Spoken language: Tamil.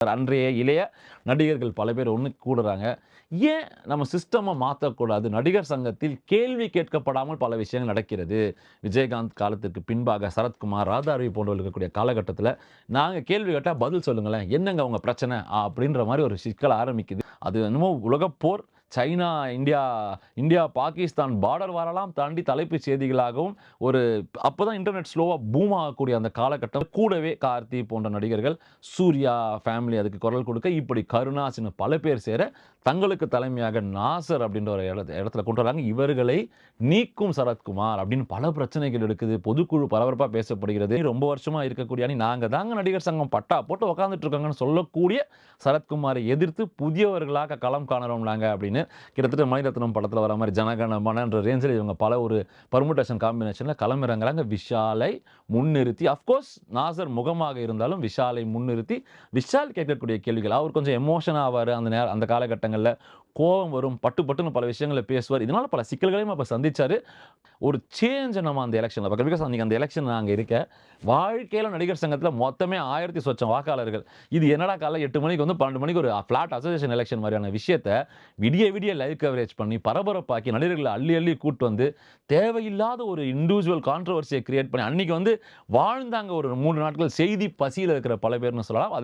அன்றைய இளைய நடிகர்கள் பல பேர் ஒண்ணு கூடுறாங்க. ஏன் நம்ம சிஸ்டம மாத்தக்கூடாது? நடிகர் சங்கத்தில் கேள்வி கேட்கப்படாமல் பல விஷயங்கள் நடக்கிறது. விஜயகாந்த் காலத்திற்கு பின்பாக சரத்குமார், ராதாரவி போன்றவர்கள் இருக்கக்கூடிய காலகட்டத்தில, நாங்க கேள்வி கேட்டா பதில் சொல்லுங்களேன். என்னங்க உங்க பிரச்சனை? அப்படின்ற மாரி ஒரு சிக்கல் ஆரம்பிக்குது. அது என்னமோ உலகப்போர், China, India India, Pakistan border வாரெல்லாம் தாண்டி தலைப்புச் செய்திகளாகவும் ஒரு அப்பதான் இன்டர்நெட் ஸ்லோவா பூம் ஆகக்கூடிய அந்த காலகட்டம். கூடவே கார்த்தி போன்ற நடிகர்கள், சூர்யா ஃபேமிலி அதுக்கு குரல் கொடுக்க, இப்படி கருணாஸ்ன்னு பல பேர் சேர, தங்களுக்கு தலைமையாக நாசர் அப்படின்ற ஒரு இடத்துல கொண்டு வராங்க. இவர்களை நீக்கும் சரத்குமார் அப்படின்னு பல பிரச்சனைகள் இருக்குது. பொதுக்குழு பரபரப்பா பேசப்படுகிறது. ரொம்ப வருஷமா இருக்கக்கூடிய அணி நாங்க தாங்க நடிகர் சங்கம் பட்டா போட்டு உட்கார்ந்துட்டு இருக்காங்கன்னு சொல்லக்கூடிய சரத்குமாரை எதிர்த்து புதியவர்களாக களம் காணுறோம் நாங்க அப்படின்னு கிட்டத்தட்ட மணிரத்னம் படத்துல வர மாதிரி ஜனகணமனன்ற ரேஞ்சில் இவங்க பல ஒரு பர்முடேஷன் காம்பினேஷன்ல களமிறங்குறாங்க. விஷாலை முன்னிறுத்தி அஃப்கோர்ஸ் நாசர் முகமாக இருந்தாலும் விஷாலை முன்னிறுத்தி விஷால் கேட்கக்கூடிய கேள்விகள் அவர் கொஞ்சம் எமோஷன் ஆவாரு அந்த காலகட்டங்கள்ல கோபம் வரும் பட்டு பட்டுன்னு பல விஷயங்களை பேசுவார். இதனால பல சிக்கல்களையும் அப்ப சந்திச்சாரு. ஒரு சேஞ்ச் நம்ம அந்த எலெக்ஷன்ல பார்க்கிறோம். பிகாஸ் அன்னைக்கு அந்த எலெக்ஷன் நான் அங்க இருக்கேன். வாழ்க்கையில நடிகர் சங்கத்துல மொத்தமே 1000 சொச்சம் வாக்காளர்கள். இது என்னடா காலைல 8 மணிக்கு வந்து 12 மணிக்கு ஒரு பிளாட் அசோசியேஷன் எலெக்ஷன் மாதிரியான விஷயத்த விடிய விடிய லைவ் கவரேஜ் பண்ணி பரபரப்பாக்கி நடிகர்களை அள்ளி அள்ளி கூட்டு வந்து தேவையில்லாத ஒரு இண்டிவிஜுவல் கான்ட்ரோவர்சியை கிரியேட் பண்ணி அன்னைக்கு வந்து வாழ்ந்தாங்க ஒரு 3 நாட்கள் செய்தி பசியில இருக்கிற பல பேர்னு சொல்லலாம்.